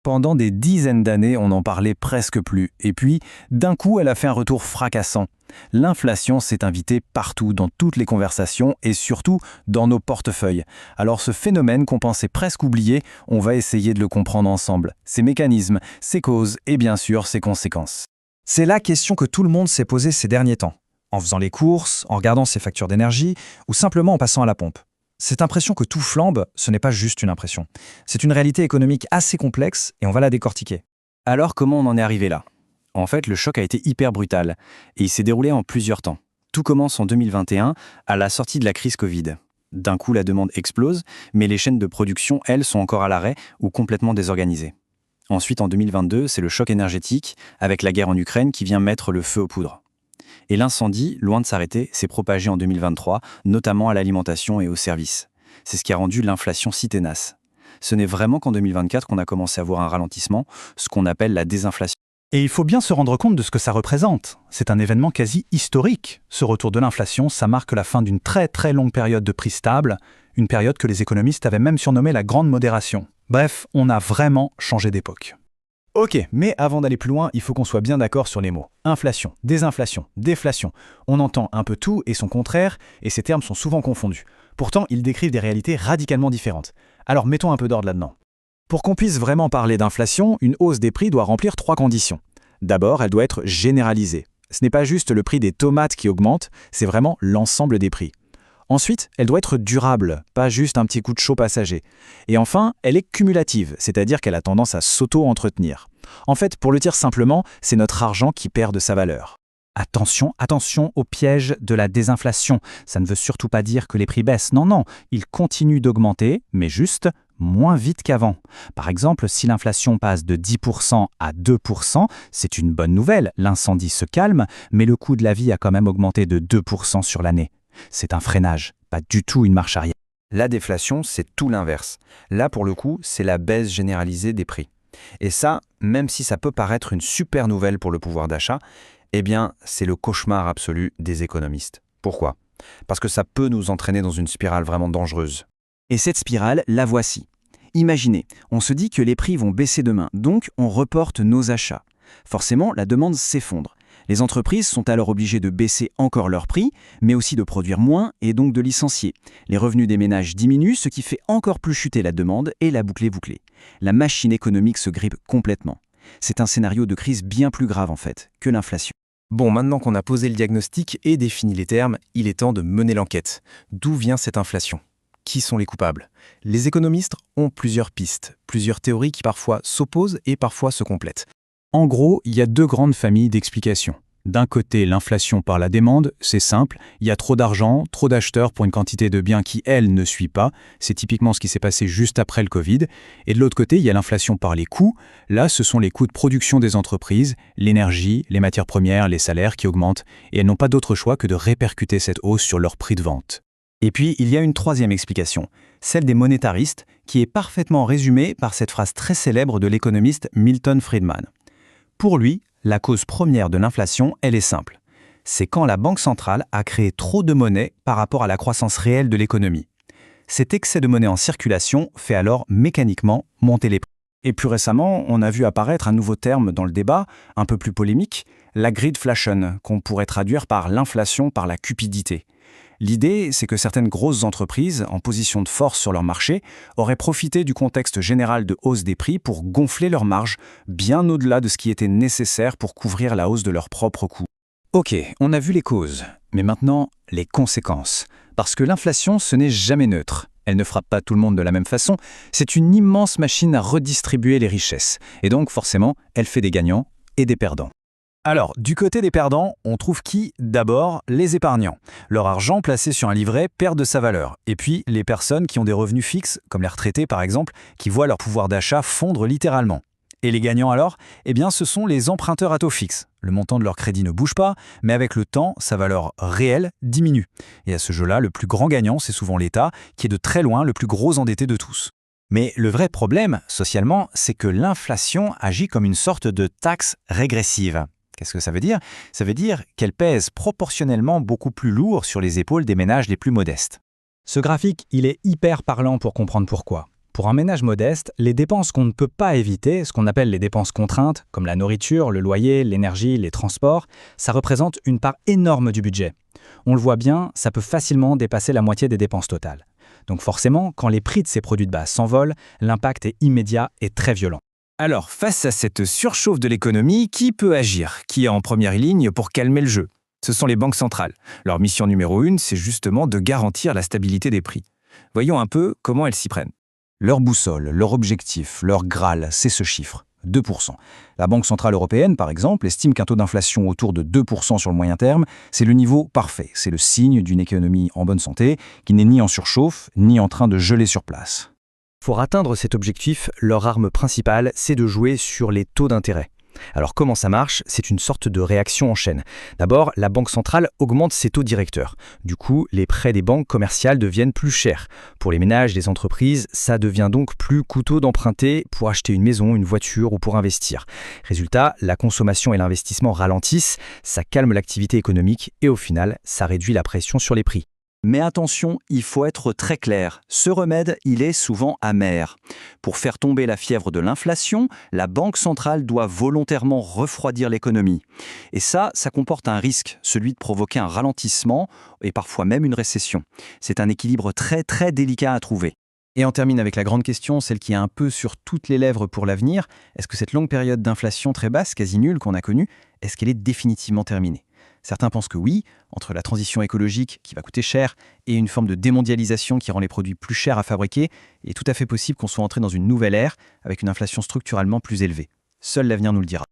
Pendant des dizaines d'années, on n'en parlait presque plus. Et puis, d'un coup, elle a fait un retour fracassant. L'inflation s'est invitée partout, dans toutes les conversations et surtout dans nos portefeuilles. Alors ce phénomène qu'on pensait presque oublié, on va essayer de le comprendre ensemble. Ses mécanismes, ses causes et bien sûr ses conséquences. C'est la question que tout le monde s'est posée ces derniers temps, en faisant les courses, en regardant ses factures d'énergie ou simplement en passant à la pompe. Cette impression que tout flambe, ce n'est pas juste une impression. C'est une réalité économique assez complexe et on va la décortiquer. Alors comment on en est arrivé là ? En fait, le choc a été hyper brutal et il s'est déroulé en plusieurs temps. Tout commence en 2021, à la sortie de la crise Covid. D'un coup, la demande explose, mais les chaînes de production, elles, sont encore à l'arrêt ou complètement désorganisées. Ensuite, en 2022, c'est le choc énergétique, avec la guerre en Ukraine qui vient mettre le feu aux poudres. Et l'incendie, loin de s'arrêter, s'est propagé en 2023, notamment à l'alimentation et aux services. C'est ce qui a rendu l'inflation si tenace. Ce n'est vraiment qu'en 2024 qu'on a commencé à voir un ralentissement, ce qu'on appelle la désinflation. Et il faut bien se rendre compte de ce que ça représente. C'est un événement quasi historique. Ce retour de l'inflation, ça marque la fin d'une très très longue période de prix stable, une période que les économistes avaient même surnommée la grande modération. Bref, on a vraiment changé d'époque. Ok, mais avant d'aller plus loin, il faut qu'on soit bien d'accord sur les mots. Inflation, désinflation, déflation. On entend un peu tout et son contraire, et ces termes sont souvent confondus. Pourtant, ils décrivent des réalités radicalement différentes. Alors mettons un peu d'ordre là-dedans. Pour qu'on puisse vraiment parler d'inflation, une hausse des prix doit remplir 3 conditions. D'abord, elle doit être généralisée. Ce n'est pas juste le prix des tomates qui augmente, c'est vraiment l'ensemble des prix. Ensuite, elle doit être durable, pas juste un petit coup de chaud passager. Et enfin, elle est cumulative, c'est-à-dire qu'elle a tendance à s'auto-entretenir. En fait, pour le dire simplement, c'est notre argent qui perd de sa valeur. Attention, attention au piège de la désinflation. Ça ne veut surtout pas dire que les prix baissent. Non, non, ils continuent d'augmenter, mais juste moins vite qu'avant. Par exemple, si l'inflation passe de 10% à 2%, c'est une bonne nouvelle, l'incendie se calme, mais le coût de la vie a quand même augmenté de 2% sur l'année. C'est un freinage, pas du tout une marche arrière. La déflation, c'est tout l'inverse. Là, pour le coup, c'est la baisse généralisée des prix. Et ça, même si ça peut paraître une super nouvelle pour le pouvoir d'achat, eh bien, c'est le cauchemar absolu des économistes. Pourquoi ? Parce que ça peut nous entraîner dans une spirale vraiment dangereuse. Et cette spirale, la voici. Imaginez, on se dit que les prix vont baisser demain, donc on reporte nos achats. Forcément, la demande s'effondre. Les entreprises sont alors obligées de baisser encore leurs prix, mais aussi de produire moins et donc de licencier. Les revenus des ménages diminuent, ce qui fait encore plus chuter la demande et la boucle est bouclée. La machine économique se grippe complètement. C'est un scénario de crise bien plus grave en fait que l'inflation. Bon, maintenant qu'on a posé le diagnostic et défini les termes, il est temps de mener l'enquête. D'où vient cette inflation ? Qui sont les coupables ? Les économistes ont plusieurs pistes, plusieurs théories qui parfois s'opposent et parfois se complètent. En gros, il y a 2 grandes familles d'explications. D'un côté, l'inflation par la demande, c'est simple, il y a trop d'argent, trop d'acheteurs pour une quantité de biens qui, elle, ne suit pas. C'est typiquement ce qui s'est passé juste après le Covid. Et de l'autre côté, il y a l'inflation par les coûts. Là, ce sont les coûts de production des entreprises, l'énergie, les matières premières, les salaires qui augmentent, et elles n'ont pas d'autre choix que de répercuter cette hausse sur leur prix de vente. Et puis, il y a une troisième explication, celle des monétaristes, qui est parfaitement résumée par cette phrase très célèbre de l'économiste Milton Friedman. Pour lui, la cause première de l'inflation, elle est simple. C'est quand la Banque centrale a créé trop de monnaie par rapport à la croissance réelle de l'économie. Cet excès de monnaie en circulation fait alors mécaniquement monter les prix. Et plus récemment, on a vu apparaître un nouveau terme dans le débat, un peu plus polémique, la greedflation, qu'on pourrait traduire par l'inflation par la cupidité. L'idée, c'est que certaines grosses entreprises, en position de force sur leur marché, auraient profité du contexte général de hausse des prix pour gonfler leurs marges, bien au-delà de ce qui était nécessaire pour couvrir la hausse de leurs propres coûts. Ok, on a vu les causes, mais maintenant, les conséquences. Parce que l'inflation, ce n'est jamais neutre. Elle ne frappe pas tout le monde de la même façon, c'est une immense machine à redistribuer les richesses. Et donc, forcément, elle fait des gagnants et des perdants. Alors, du côté des perdants, on trouve qui ? D'abord, les épargnants. Leur argent placé sur un livret perd de sa valeur. Et puis, les personnes qui ont des revenus fixes, comme les retraités par exemple, qui voient leur pouvoir d'achat fondre littéralement. Et les gagnants alors ? Eh bien, ce sont les emprunteurs à taux fixe. Le montant de leur crédit ne bouge pas, mais avec le temps, sa valeur réelle diminue. Et à ce jeu-là, le plus grand gagnant, c'est souvent l'État, qui est de très loin le plus gros endetté de tous. Mais le vrai problème, socialement, c'est que l'inflation agit comme une sorte de taxe régressive. Qu'est-ce que ça veut dire ? Ça veut dire qu'elle pèse proportionnellement beaucoup plus lourd sur les épaules des ménages les plus modestes. Ce graphique, il est hyper parlant pour comprendre pourquoi. Pour un ménage modeste, les dépenses qu'on ne peut pas éviter, ce qu'on appelle les dépenses contraintes, comme la nourriture, le loyer, l'énergie, les transports, ça représente une part énorme du budget. On le voit bien, ça peut facilement dépasser la moitié des dépenses totales. Donc forcément, quand les prix de ces produits de base s'envolent, l'impact est immédiat et très violent. Alors, face à cette surchauffe de l'économie, qui peut agir? Qui est en première ligne pour calmer le jeu? Ce sont les banques centrales. Leur mission numéro 1, c'est justement de garantir la stabilité des prix. Voyons un peu comment elles s'y prennent. Leur boussole, leur objectif, leur Graal, c'est ce chiffre, 2%. La Banque centrale européenne, par exemple, estime qu'un taux d'inflation autour de 2% sur le moyen terme, c'est le niveau parfait. C'est le signe d'une économie en bonne santé, qui n'est ni en surchauffe, ni en train de geler sur place. Pour atteindre cet objectif, leur arme principale, c'est de jouer sur les taux d'intérêt. Alors comment ça marche? C'est une sorte de réaction en chaîne. D'abord, la Banque centrale augmente ses taux directeurs. Du coup, les prêts des banques commerciales deviennent plus chers. Pour les ménages, les entreprises, ça devient donc plus coûteux d'emprunter pour acheter une maison, une voiture ou pour investir. Résultat, la consommation et l'investissement ralentissent, ça calme l'activité économique et au final, ça réduit la pression sur les prix. Mais attention, il faut être très clair. Ce remède, il est souvent amer. Pour faire tomber la fièvre de l'inflation, la Banque centrale doit volontairement refroidir l'économie. Et ça comporte un risque, celui de provoquer un ralentissement et parfois même une récession. C'est un équilibre très très délicat à trouver. Et on termine avec la grande question, celle qui est un peu sur toutes les lèvres pour l'avenir. Est-ce que cette longue période d'inflation très basse, quasi nulle qu'on a connue, est-ce qu'elle est définitivement terminée ? Certains pensent que oui, entre la transition écologique qui va coûter cher et une forme de démondialisation qui rend les produits plus chers à fabriquer, il est tout à fait possible qu'on soit entré dans une nouvelle ère avec une inflation structurellement plus élevée. Seul l'avenir nous le dira.